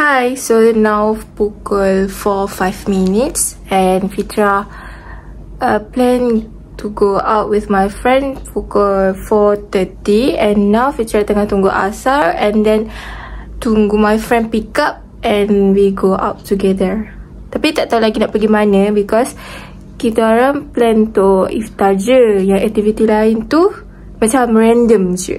Hi, so now pukul 4:05 and Fitra plan to go out with my friend pukul 4:30 and now Fitra tengah tunggu asar and then tunggu my friend pick up and we go out together. Tapi tak tahu lagi nak pergi mana because kita orang plan tu iftar je, yang aktiviti lain tu macam random je.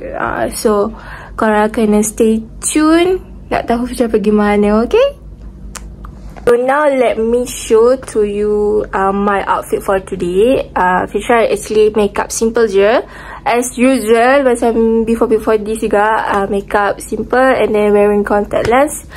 So korang kena stay tune nak tahu Fitra pergi mana, okay? So now let me show to you my outfit for today. Fitra actually makeup simple je as usual, macam before this juga. Makeup simple and then wearing contact lens.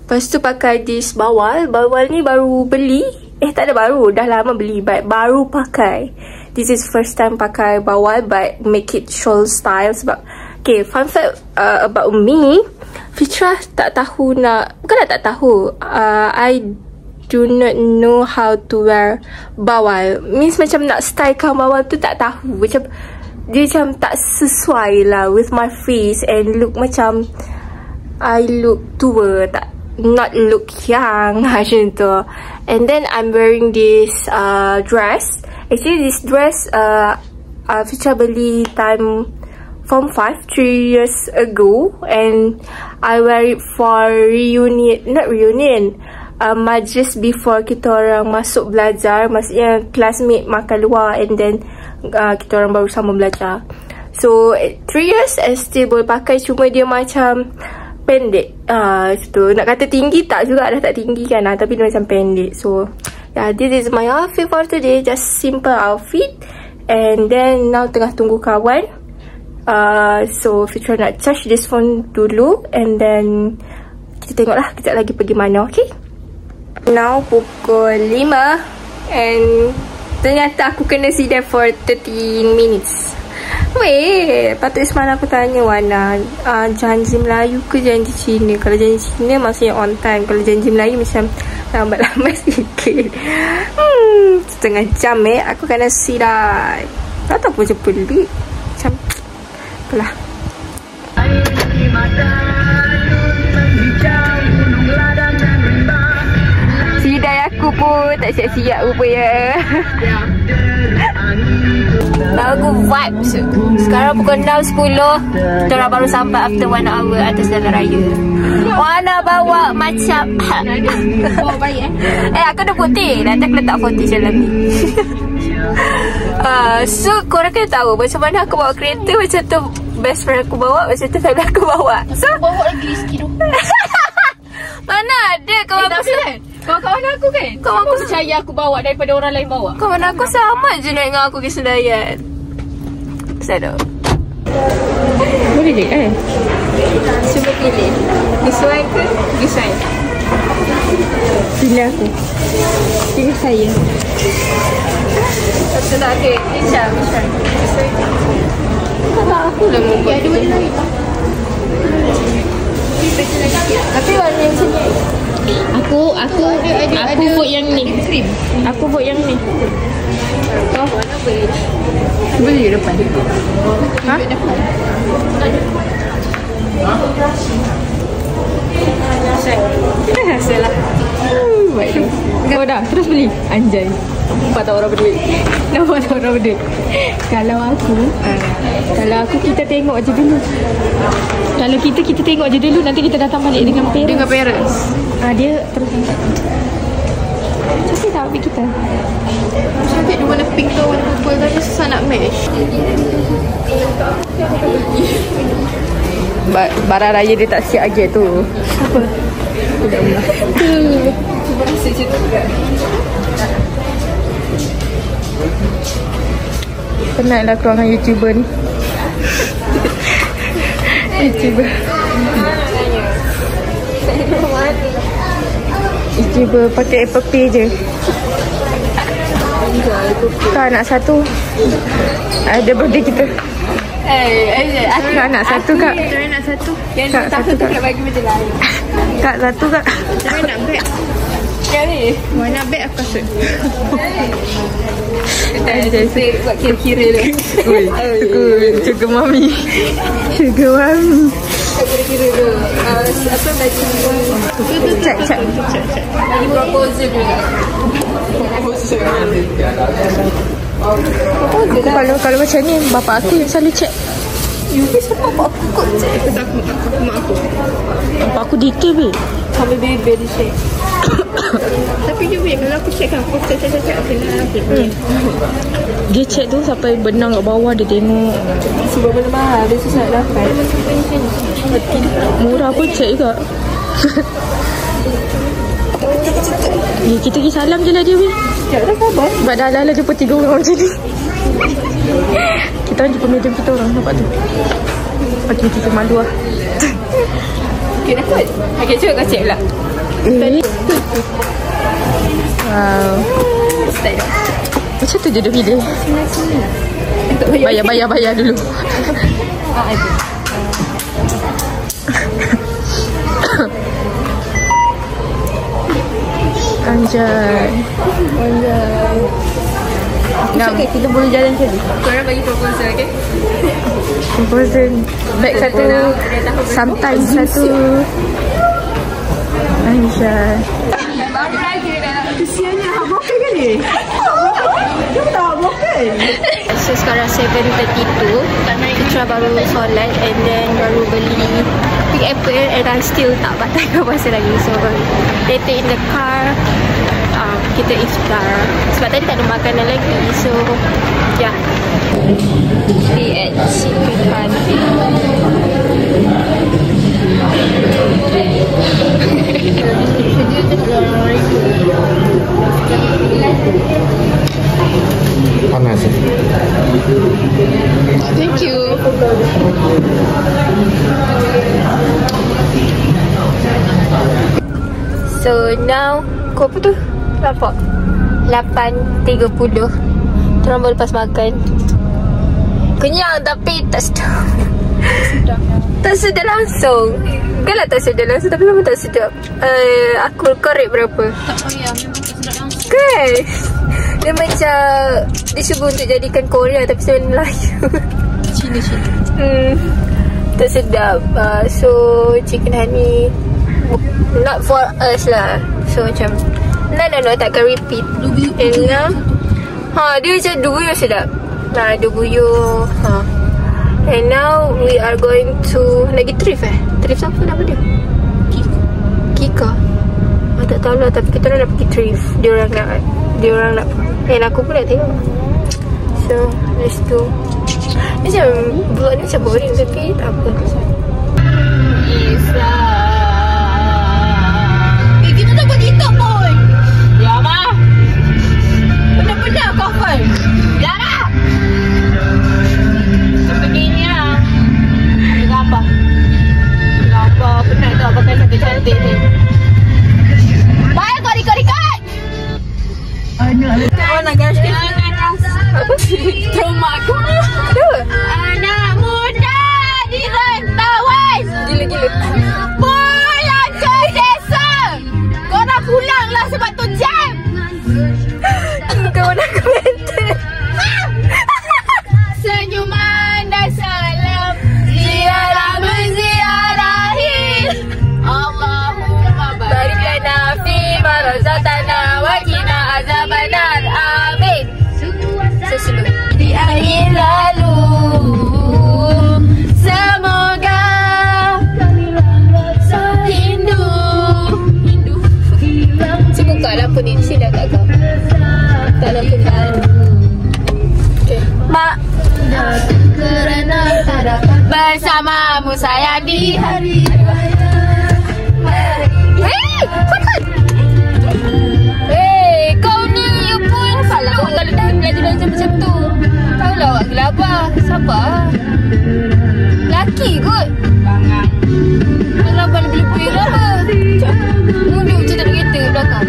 Lepas tu pakai this bawal. Bawal ni baru beli. Tak ada baru, dah lama beli but baru pakai. This is first time pakai bawal but make it shawl style sebab okay, fun fact about me, Fitra tak tahu nak, bukanlah tak tahu, I do not know how to wear bawal. Means macam nak stylekan bawal tu tak tahu. Macam dia macam tak sesuai lah with my face and look macam I look tua, tak, not look young macam tu. And then I'm wearing this dress. Actually this dress Fitra beli time Form 5 3 years ago and I wear it for majlis before kita orang masuk belajar, maksudnya classmate makan luar and then kita orang baru sama belajar. So 3 years I still boleh pakai, cuma dia macam pendek. Itu nak kata tinggi tak juga, dah tak tinggi kan, tapi dia macam pendek. So yeah, this is my outfit for today, just simple outfit. And then now tengah tunggu kawan. So Fitra nak charge this phone dulu and then kita tengoklah kejap lagi pergi mana, okay? Now pukul 5 and ternyata aku kena sidang for 13 minutes. Weh, patut semalam aku tanya Wana, janji Melayu ke janji Cina? Kalau janji Cina maksudnya on time, kalau janji Melayu macam lambat-lambat sikit. Setengah jam aku kena sidang. Tak tahu apa je pelik. Macam apalah. Sidai aku pun tak siap-siap rupanya. Lagu vibes. Sekarang pukul 6.10. Kita baru sampai after 1 hour atas jalan raya. Wana bawa macam bawa baik aku dah putih. Nanti aku letak putih jalan ni. So korang kena tahu macam mana aku bawa kereta, macam tu best friend aku bawa, macam tu family aku bawa. So bawa lagi sikit tu. mana ada kawan aku kan? Kawan-kawan aku kan? Kawan aku percaya aku bawa daripada orang lain bawa. Kawan aku sama je naik dengan aku ke Senayan. Sada. Boleh je kan? Cuba pilih. This one ke? This one. Pilih aku. Pilih saya. Betul tak? Okay, Misha. Tak aku lah membuat. Ada benda lain tak? Tapi warna yang macam ni. Aku vote yang ni. Aku vote yang ni. Oh, warna boleh. Boleh depan. Ha? Hasil lah. Baik. Oh dah, terus beli. Anjay. Nampak tak orang berduit? Nampak tak orang berduit? Kalau aku kita tengok je dulu. Kalau kita tengok je dulu, nanti kita datang balik dengan parents. Dengan parents. Dia terus angkat. Cantik tak outfit kita? Cantik dia warna pink ke warna purple tapi susah nak match. Barang raya dia tak siap lagi tu. Apa? Tidak pula. Cuba rasa je tu juga. Penatlah keluar dengan YouTuber ni. YouTuber pakai Apple Pay je. Kau anak satu. Ada birthday kita. Aku anak satu kak. Anak satu. Yang kak satu kak nak bagi macam lain. Kak satu kak. Macam nak beg. ingat ni. Mana beg aku kasut. Saya buat kira-kira dia. Sugar mami. Sugar mami. Kira-kira dia. Apa bagi Cek. bagi proposal juga. Kalau macam ni bapak aku yang selalu cek. Yuki siapa bapak aku kot cek. Aku mak aku. Bapak aku detail be. Sampai baby dia cek. Tapi dia baik kalau aku cek kan. Aku cek Dia cek tu sampai benang kat bawah dia tengok. sebab benda mahal dia susah nak dapat. Murah pun cek juga. Kita pergi salam je lah dia weh. Sekejap dah sabar. Sebab dah lah jumpa 3 orang macam ni. Kita orang jumpa medium kita orang. Nampak tu. Okay, kita malu lah. Okay dah kot. Okay cuba kau cek pula. Wow. Style dah. Macam tu je dia pilih. Bayar dulu. Itu. Anjay. Okay, kita boleh jalan macam ni. Korang bagi proposal, okay? Proposal. Bag satu. Sometimes satu. Anjay. Baru lagi dah. Kesiannya hak bokeh ke ni? Dia tak bokeh. So sekarang 7:32. Fitra baru solat and then baru beli big apple and I'm still tak batal puasa lagi. So later in the car kita iftar. Sebab tadi tak ada makanan lagi. So yeah. Be at Sipikan. Panas. Thank you. So now kau apa tu? Nampak? 8:30. Terang baru lepas makan. Kenyang tapi tak sedap. Tak sedap langsung. Bukanlah tak sedap langsung tapi memang tak sedap. Aku korek berapa? Tak payah, memang tak sedap langsung. Kan? Dia macam dia cuba untuk jadikan Korea tapi sebenarnya Melayu. Cina. Tak sedap. So chicken honey not for us lah. So macam no takkan repeat. And now dia macam dubuyu sedap. Dubuyu. And now we are going to lagi Thrift Thrift siapa nama dia? Kika. Tak tahu lah tapi kita orang nak pergi Thrift. Dia orang nak and aku pun nak tengok. So let's do. Macam buat ni macam boring tapi tak apa. Kita tak buat TikTok pun. Ya mah. Benar-benar kau kan. Dah lah. Begini lah. Ada apa? Penat tak pakai cantik-cantik ni. Baik kau record. Oh nak garis ke? Apa? Trauma aku. Anak muda di rantauan. Gila. Pulang ke desa. Korang pulanglah sebab tu jam. Kau nak komentar. Senyuman dan salam ziarah menziarahi. Allahumma barik lana fi ma razaqtana wa qina azabannar. Amin. Sesuai. Di akhir lalu semoga rindu. Cuba buka lampu ni. Sini dah tak kau. Tak lampu ni. Okay. Mak kerana tak dapat bersamamu sayang di hari Kau ni you pun salah kalau dah belajar macam tu. Tahu lah awak gelabah. Sabar. Laki kot. Gelabah lebih-lebih lah. Nunduk je tak ada kereta belakang.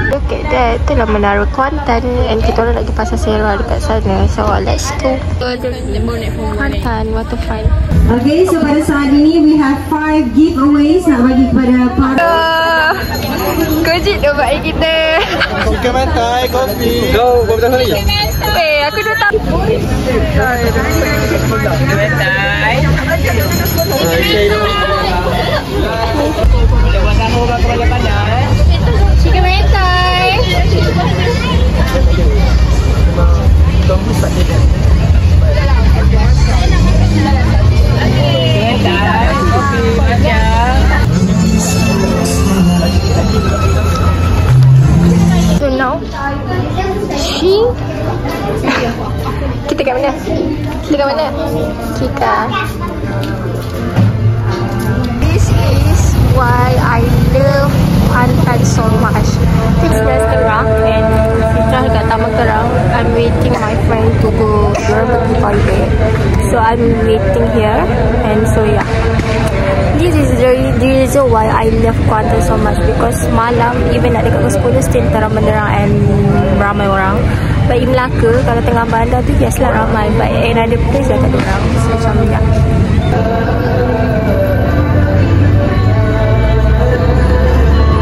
Okay. that, itulah Menara Kuantan, and kita orang nak pergi Pasar Sera dekat sana. So let's go. Kuantan Waterfront. Okay, so pada saat ini we have 5 giveaways nak bagi kepada para Kojit dah buat kita. Kopi mantai, kopi. Go, berapa tahun lagi? Aku dah tak. Chicken mentai. So now, kita kat mana? Kita. This is why I love Kuantan so much. It's restaurant and kita dekat Taman Kerang. I'm waiting my friend to go Germany holiday. So I'm waiting here, and so yeah. This is the reason why I love Kuantan so much, because malam even nak dekat pukul 10 still terang benderang and ramai orang. But in Melaka, kalau tengah bandar tu biasalah ramai, but another place dah tak ada orang. So macam ya.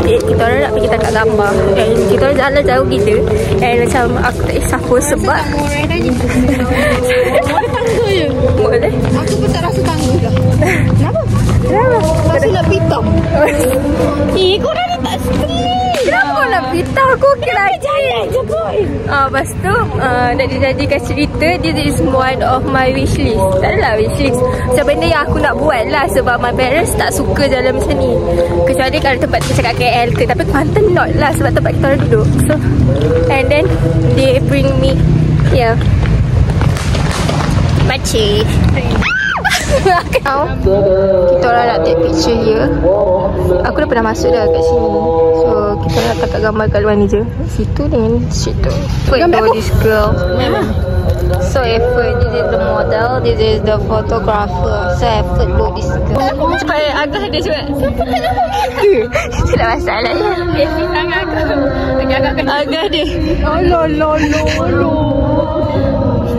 Kita orang nak pergi tangkap gambar, and kita orang jalan jauh gitu, and macam aku tak kisah pun sebab boleh. Aku pun tak rasa tangguh dah. Kenapa? Rasa nak pitam. Korang ni tak straight. Kenapa nak pitah? Aku okey lagi. Lepas tu nak dijadikan cerita, this is one of my wish list. Tak adalah wish list, macam benda yang aku nak buat lah, sebab my parents tak suka jalan macam ni. Kecuali kalau tempat macam kat KL ke, tapi Kuantan not lah, sebab tempat kita orang duduk. So and then they bring me here. Makcik. Now, kita orang nak take picture here. Aku dah pernah masuk dah kat sini. So kita nak tangkap gambar kat luar ni je. Situ dengan situ. Follow this girl. So effort. This is the model. This is the photographer. So effort do this girl. Cepat agak dia cepat. Itulah masalahnya. Agak dia.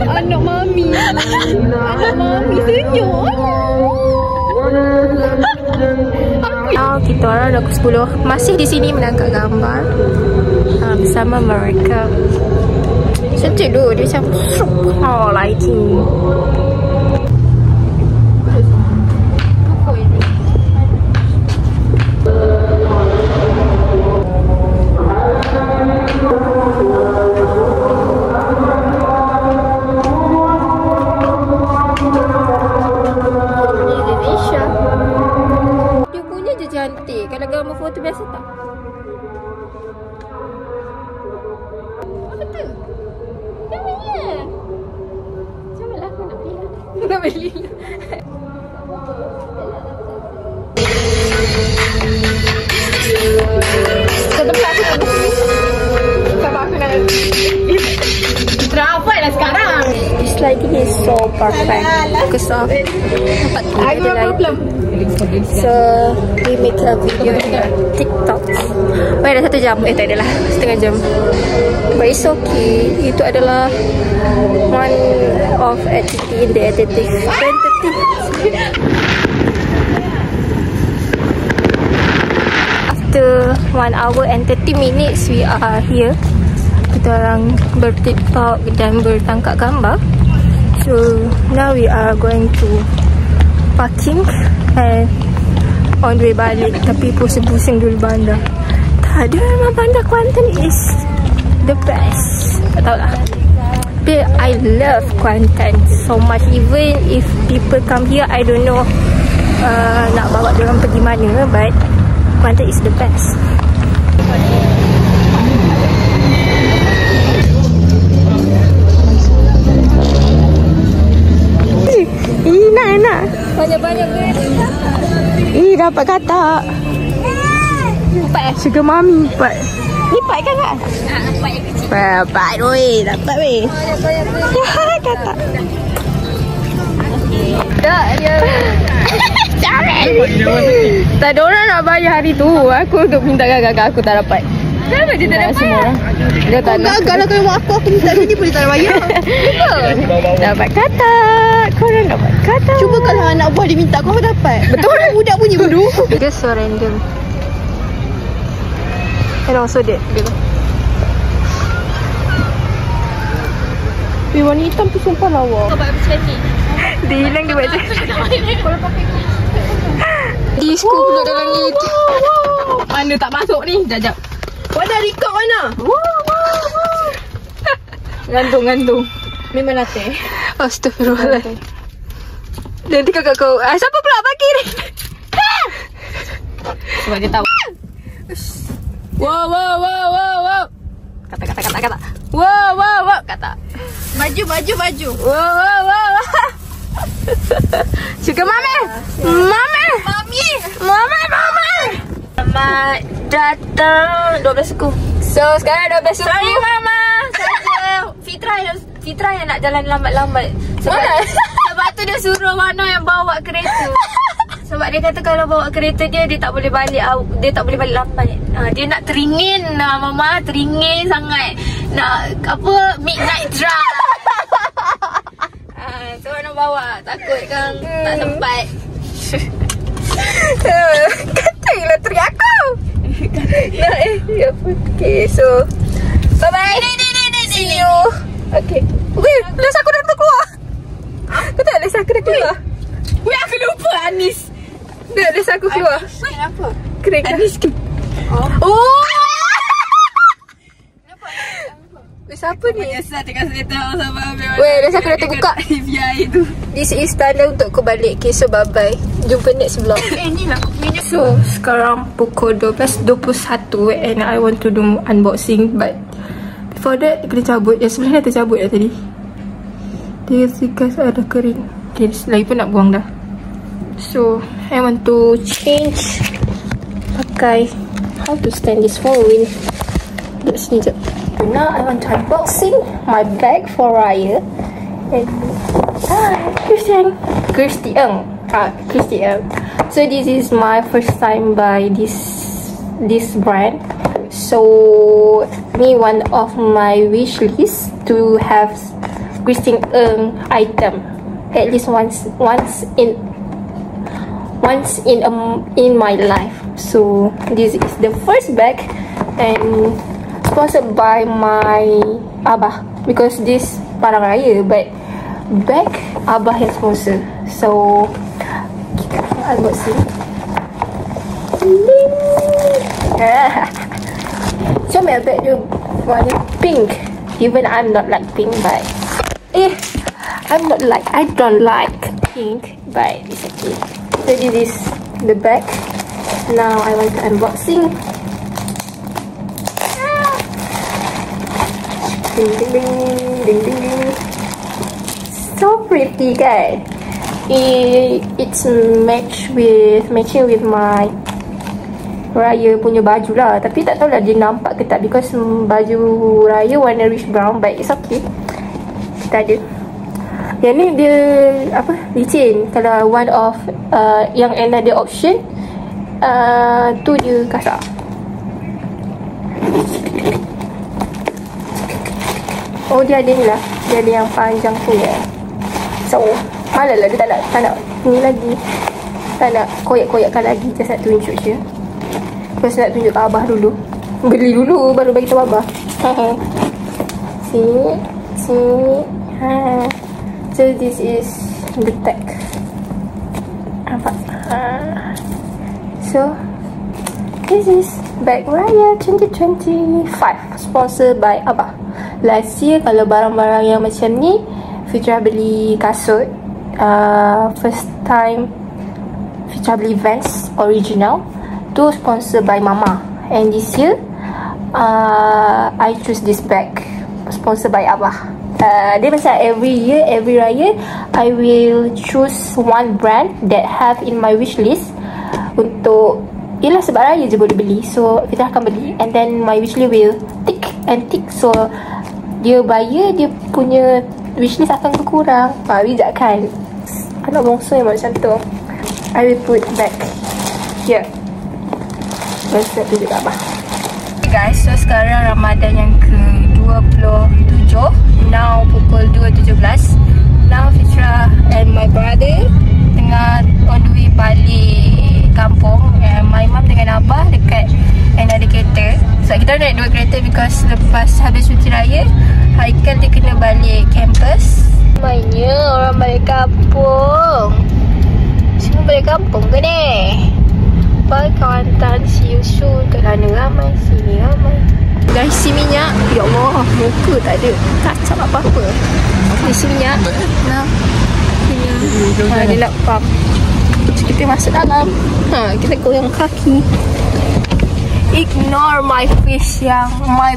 Anak mami. Anak mami senyum. Now kita orang dah pukul 10 masih di sini menangkap gambar bersama mereka. Cantik tu, dia macam lighting. Cantik. Kalau gambar foto biasa tak? Betul. Jangannya. Macam lah aku nak beli. Nak beli. Sebentar aku nak beli. Sebab aku nak terapai lah sekarang. This lighting is so perfect. Because of tempat ada lighting. So we make a video TikTok. Dah 1 jam. Tak adalah, setengah jam. But it's okay. Itu adalah one of activity in the editing. After 1 hour and 30 minutes we are here. Kita orang ber-TikTok dan bertangkap gambar. So now we are going to parking and on the way balik, tapi pusing-pusing dulu bandar. Tak ada, memang bandar Kuantan is the best. Tak tahulah. But I love Kuantan so much. Even if people come here, I don't know nak bawa diorang pergi mana, but Kuantan is the best. Nak banyak-banyak dapat katak. 4 sugar mami 4. Ni 4 kan kak? 4 yang kecil. 4 weh, dapat weh. Katak. Tak dia. Tak ada orang nak bayar hari tu. Aku untuk minta kakak aku tak dapat. Kenapa dia tak dapat? Semua orang. Dia tak nak. Kalau kau mau aku minta dia boleh tak bayar. Dapat kata. Korang dapat kata. Cuba kalau anak buah dia minta kau dapat. Betul. Budak punya bodoh. Dia so random. And also that girl. Warna hitam tu sumpah lawa. Kau buat macam ni. Dia hilang dia buat macam disco pula dalam ni. Mana tak masuk ni? Jap. Warna record mana? Gantung. Memang latte. Astagfirullah. Nanti kakak kau. Siapa pula bagi ni? Sebab dia tahu. Wow. Kata. Wow. Kata. Baju. Wow. Suka mami. Selamat datang 12 aku. So sekarang 12 aku. Sorry mama. Saja Fitra yang nak jalan lambat-lambat. Sebab tu dia suruh Wana yang bawa kereta. Sebab dia kata kalau bawa kereta dia tak boleh balik lambat. Dia nak teringin mama, teringin sangat. Nak apa midnight drive. So Wana bawa, takut kan tak sempat. Katalah teriak aku. Okay, so bye bye. See you. Okay. Weh, les aku dah keluar. Kau tak les aku dah keluar. Weh, aku lupa Anis. Dah les aku keluar. Kenapa? Kering. Anis ke? Oh. Siapa ni? Biasa tengah cerita sama Abel. Weh, les aku dah terbuka. FBI tu. This is tanda untuk aku balik. Okay, so bye bye. Jumpa next vlog. Ni lah aku punya. So, sekarang pukul 12.21 and I want to do unboxing, but before that, kena cabut. Yang sebelah ni tercabut dah tadi. Dia kata ada kering. Okay, lagi pun nak buang dah. So, I want to change. Pakai. How to stand this phone? Let's see. Now, I want to unboxing my bag for Raya. And Christy Ng. So this is my first time buy this brand. So one of my wish list to have Christy Ng item at least once in my life. So this is the first bag and sponsored by my Abah because this Parang Raya, but bag Abah yang sponsor. So kita unboxing. So my bag dia warna pink. Even I'm not like pink, but I don't like pink, but it's okay. So this is the bag. Now I want to unboxing. Ding. So pretty kan? It's matching with my Raya punya baju lah. Tapi tak tahulah dia nampak ke tak, because baju Raya warna rich brown, but it's okay. Kita ada. Yang ni dia apa? Licin. Kalau one of yang another option tu dia kasar. Oh, dia ada ni lah. Dia ada yang panjang tu ya. So, malah lah dia tak nak ni lagi. Tak nak koyak-koyakkan lagi. Just nak tunjuk je. Terus nak tunjuk ke Abah dulu. Beli dulu baru bagi tahu Abah. Sini. So, this is the tag. Nampak? So, this is Bag Raya 2025. Sponsored by Abah. Last year kalau barang-barang yang macam ni Fitra beli kasut. First time Fitra beli Vans original tu sponsored by Mama. And this year I choose this bag sponsored by Abah. Dia macam every year, every raya I will choose one brand that have in my wish list. Untuk yelah sebab raya je boleh beli. So Fitra akan beli. And then my wish list will tick. So dia bayar, dia punya wishlist akan berkurang. Bijak kan? Anak bongsu yang macam tu. I will put back here. Let's tunjuk kat Abah. Guys, so sekarang Ramadan yang ke-27. Now pukul 2.17. Now Fitra and my brother tengah on the way balik kampung, and my mom dengan abah dekat another kereta. So kita naik 2 kereta because lepas habis cuti raya Haikal dia kena balik campus. Mainnya orang balik kampung. Semua balik kampung ke ni? Bye kawan-kawan, see you soon. Kat sana ramai, sini ramai. Guys, isi minyak. Ya Allah, muka tak ada kacap apa-apa. Isi minyak. Nah, dia nak pump. Kita masuk dalam. Kita goyang kaki. Ignore my face yang my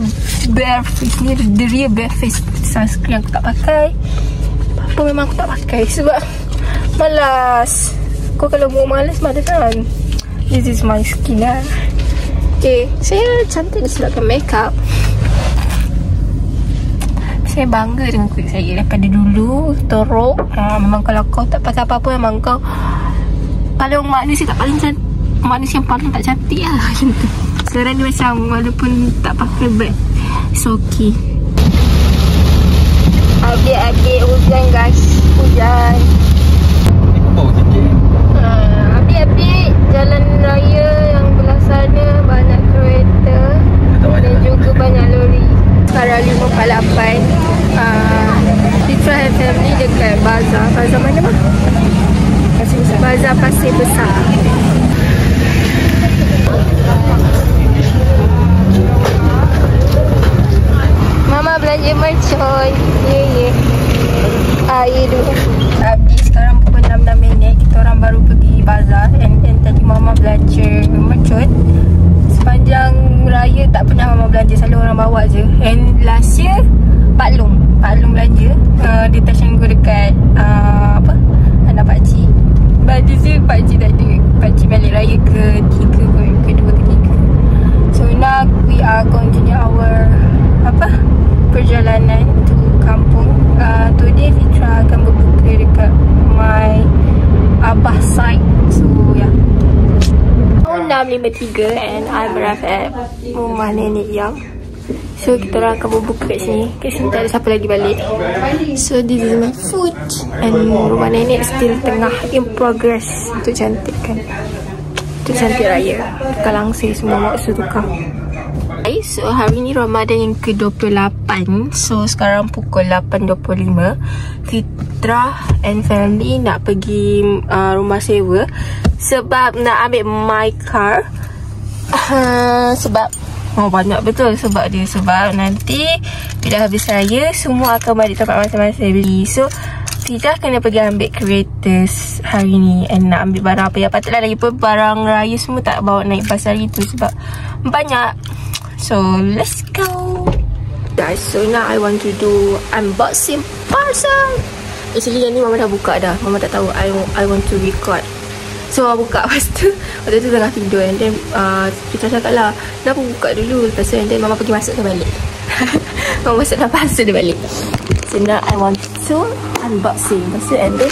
bare face ni, the real bare face. Sunscreen aku tak pakai. Apa memang aku tak pakai sebab malas. Kau kalau mau malas malas kan. This is my skin lah. Okay, saya cantik disebabkan makeup. Saya bangga dengan kulit saya daripada dulu teruk. Memang kalau kau tak pakai apa-apa, memang kau paling manusia tak paling cantik, manusia yang paling tak cantik lah macam tu. Sekarang ni macam walaupun tak pakai bag, it's okay. Adik-adik hujan guys, hujan. Adik-adik jalan raya yang belah sana banyak kereta dan juga banyak lori. Sekarang 5.48. Fitra and family dekat bazar. Bazar mana bang? Pasir Besar. Bazar Pasir Besar. Mama belanja mercon. Ye. Air dulu. Habis sekarang pukul 6.06. Kita orang baru pergi bazar. And then tadi Mama belanja mercon. Sepanjang raya tak pernah Mama belanja, selalu orang bawa je. And last year Pak Long belanja. Dia touch and go dekat anak pakcik. But this year pakcik tak ada. Pakcik balik raya kedua, ketiga. So now we are continue our perjalanan to kampung. Today Fitra akan berbuka dekat my abah side. So yeah, 6.53 and I'm arrived at rumah nenek Yang. So kita orang akan berbuka kat sini. Kat sini tak ada siapa lagi balik. So this is my food. And rumah nenek still tengah in progress untuk cantikkan. Untuk cantik raya. Tukar langsir semua maksud tukar. So hari ni Ramadan yang ke-28. So sekarang pukul 8.25. Fitra and family nak pergi rumah sewa sebab nak ambil my car. Sebab banyak betul sebab nanti bila habis raya semua akan balik tempat masing-masing. So Fitra kena pergi ambil kereta hari ni and nak ambil barang apa yang patutlah lagi pun barang raya semua tak bawa naik bas hari tu sebab banyak. So let's go guys. So now I want to do unboxing parcel. Actually yang ni Mama dah buka dah. Mama tak tahu I want to record. So Mama buka waktu tu tengah tidur. And then kita cakap lah, kenapa buka dulu. Lepas tu and then Mama pergi masukkan balik. Mama masukkan parcel dia balik. So now I want to unboxing. Lepas tu and then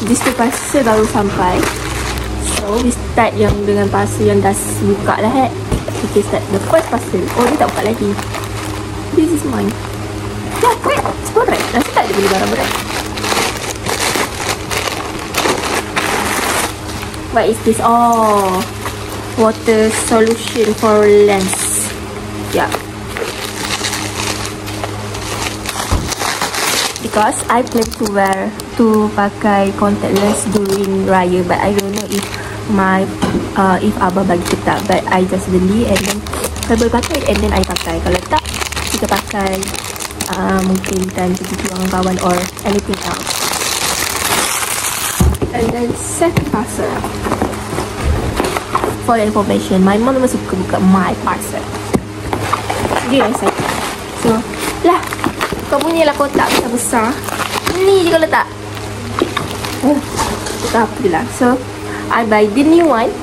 this tu parcel baru sampai. So we start yang dengan parcel yang dah buka lah. Okay, start the first parcel. Oh, dia tak buka lagi. This is mine. Yeah, quick. It's alright. Nanti tak ada beli barang berat. What is this? Oh, water solution for lens. Yeah. Because I plan to pakai contact lens during raya, but I don't know if if abah bagi ke tak. But I just beli and then kalau boleh pakai and then I pakai. Kalau tak, kita pakai mungkin time pergi keluar kawan or anything else. And then second parcel. For information, my mom memang suka buka my parcel. Dia yang saya. So lah, kau punya lah kotak besar-besar. Ni je kau letak. Tak apa lah. So I buy the new one.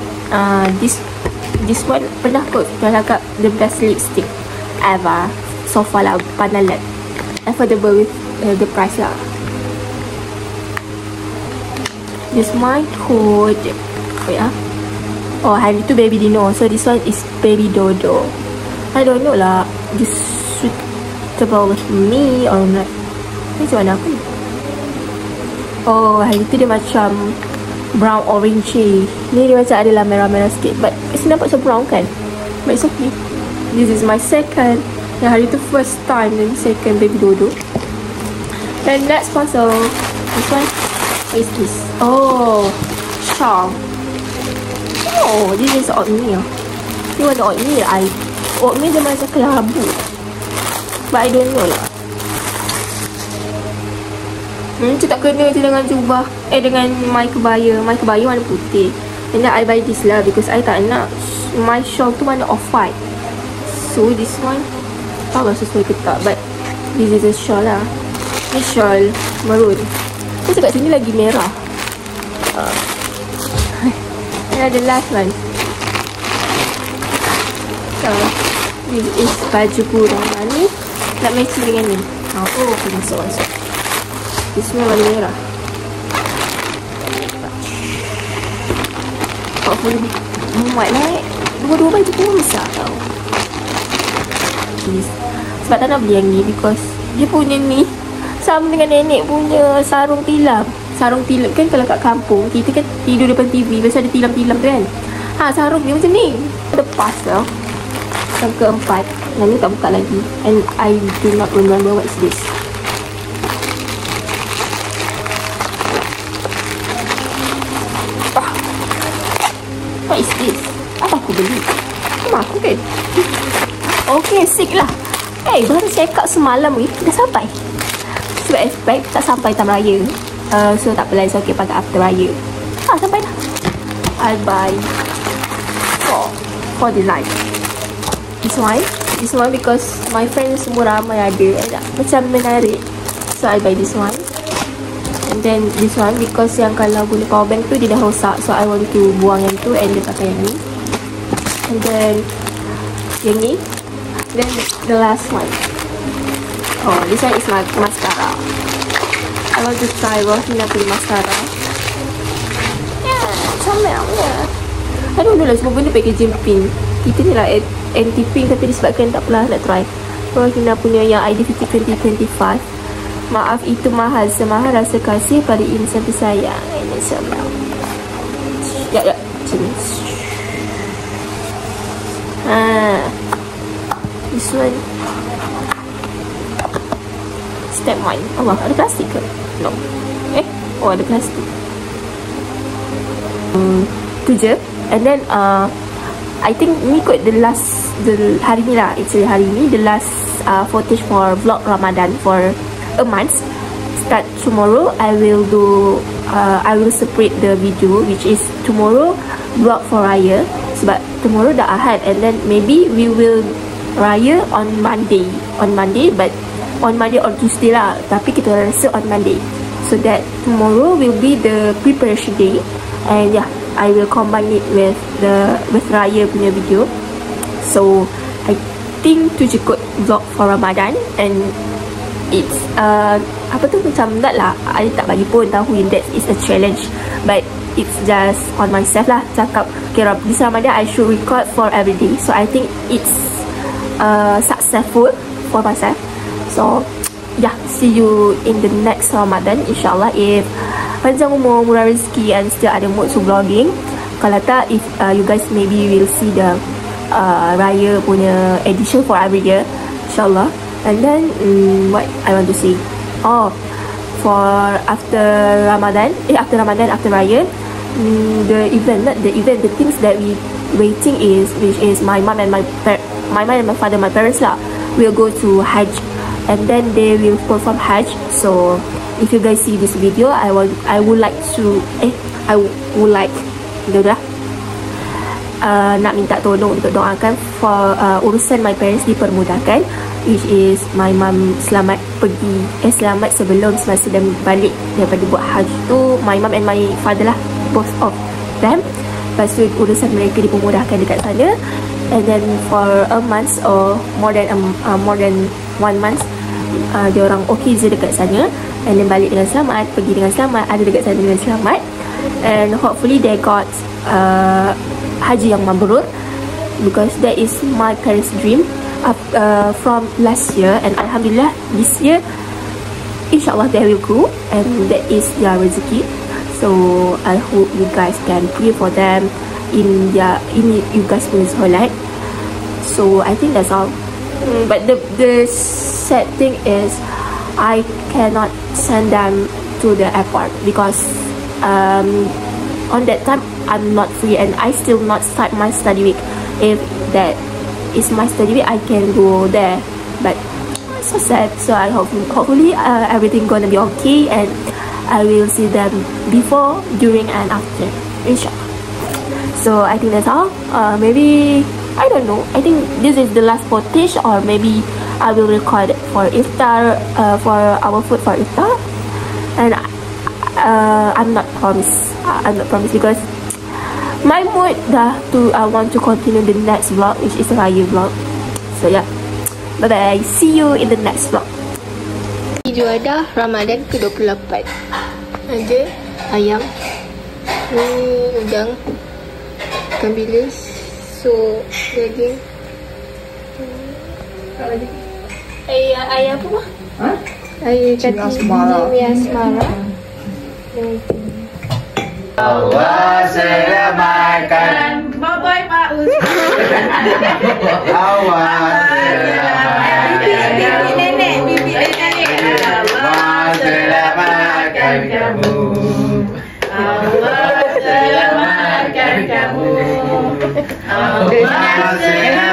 This one pernah kot cakap the best lipstick ever so far lah. Panalet affordable with the price lah. This my code. Oh ya. Oh, hari tu baby Dino. So this one is baby Dodo. I don't know lah, this suitable with me or not. Macam mana aku? Oh, hari tu dia macam brown orange. Ni dia macam adalah merah-merah sikit, but it's nampak macam brown kan? But it's okay. This is my second. Yang hari tu first time, then second baby dodo. Then next puzzle, this one. What is this? Oh, charm. Oh, this is oatmeal. Ni warna oatmeal. Oatmeal dia macam kelabu, but I don't know lah. Macam tak kena je dengan jubah, dengan my kebaya. My kebaya warna putih. And then I buy this lah because I tak nak my shawl tu warna off-white. So this one, tak tahu sesuai ke tak, but this is a shawl lah. Ni shawl maroon. Saya cakap sini lagi merah. And the last one. This is baju kurung. Ni nak matching dengan ni. Oh, okay, masuk. This one warna merah. Oh, boleh muat naik. Dua-dua baju pun besar tau. Sebab tak nak beli yang ni because dia punya ni sama dengan nenek punya sarung tilam. Sarung tilam kan kalau kat kampung kita kan tidur depan TV, biasa ada tilam-tilam tu kan. Sarung dia macam ni. Lepas tau. Yang keempat, yang ni tak buka lagi. And I do not remember what is this. What is this? Apa aku beli? Rumah aku kan? Okay, sick lah. Baru check out semalam ni. Dah sampai. Sebab expect tak sampai time raya. So tak apalah, okay pakai after raya. Sampai dah. I buy for the life. This one because my friends semua ramai ada. Macam menarik. So I buy this one. And then this one because yang kalau guna power bank tu dia dah rosak. So I want to buang yang tu and dia pakai yang ni. And then yang ni. Then the last one. Oh, this one is my mascara. I want to try Rosina punya mascara. Comel ya. I don't know lah, semua benda packaging pink. Kita ni lah anti pink tapi disebabkan tak pernah nak try Rosina punya yang ID50 2025. Maaf itu mahal, semahal rasa kasih pada insan tersayang. Ini semua. Ya, sini. This one. Step 1. Allah, ada plastik ke? No. Oh, ada plastik. Tu je. And then I think ni kot hari ni lah. Actually hari ni the last footage for vlog Ramadan for a month. Start tomorrow I will do I will separate the video which is tomorrow vlog for Raya. Sebab tomorrow dah Ahad and then maybe we will Raya on Monday but on Monday or Tuesday lah, tapi kita rasa on Monday so that tomorrow will be the preparation day and yeah, I will combine it with Raya punya video. So I think tu je kot vlog for Ramadan and it's apa tu macam tak lah, I tak bagi pun tahu that is a challenge but it's just on myself lah. Cakap kira this Ramadan I should record for every day, so I think it's successful for myself. So yeah, see you in the next Ramadan insyaAllah. If panjang umur, murah rezeki and still ada mood to vlogging. Kalau tak, if you guys maybe will see the Raya punya edition for every year insyaAllah. And then what I want to say, for after Ramadan, after Raya, the things that we waiting is, which is my mom and my father, my parents lah, will go to Hajj and then they will perform Hajj. So if you guys see this video, I would like nak minta tolong untuk doakan for urusan my parents dipermudahkan, which is my mom selamat sebelum semasa dan balik daripada buat Hajj tu, my mom and my father lah, both of them. Lepas tu urusan mereka dipermudahkan dekat sana. And then for a month or more than 1 month, dia orang okay je dekat sana. And then balik dengan selamat, pergi dengan selamat, ada dekat sana dengan selamat. And hopefully they got haji yang mabrur, because that is my parents' dream. from last year, and alhamdulillah this year inshallah they will grow, and that is their rezeki. So I hope you guys can pray for them in you guys punya solat. So I think that's all. But the sad thing is I cannot send them to the airport because on that time I'm not free and I still not start my study week. If that is my study week, I can go there, but so sad. So I hopefully everything gonna be okay, and I will see them before, during, and after, inshallah. So I think that's all. Maybe I don't know. I think this is the last footage, or maybe I will record it for iftar, for our food for iftar, and I'm not promised. I'm not promised because my mood dah to I want to continue the next vlog, which is a raya vlog. So yeah, bye bye. See you in the next vlog. Video ada Ramadan ke-28. Ada ayam, ni udang, ikan bilis, so daging. Ayam apa mah? Ayam cumi asmara. Allah selamatkan. Bye-bye Pak Ustaz. Allah selamatkan. Bibi nenek. Allah selamatkan kamu. Allah selamatkan kamu. Allah selamatkan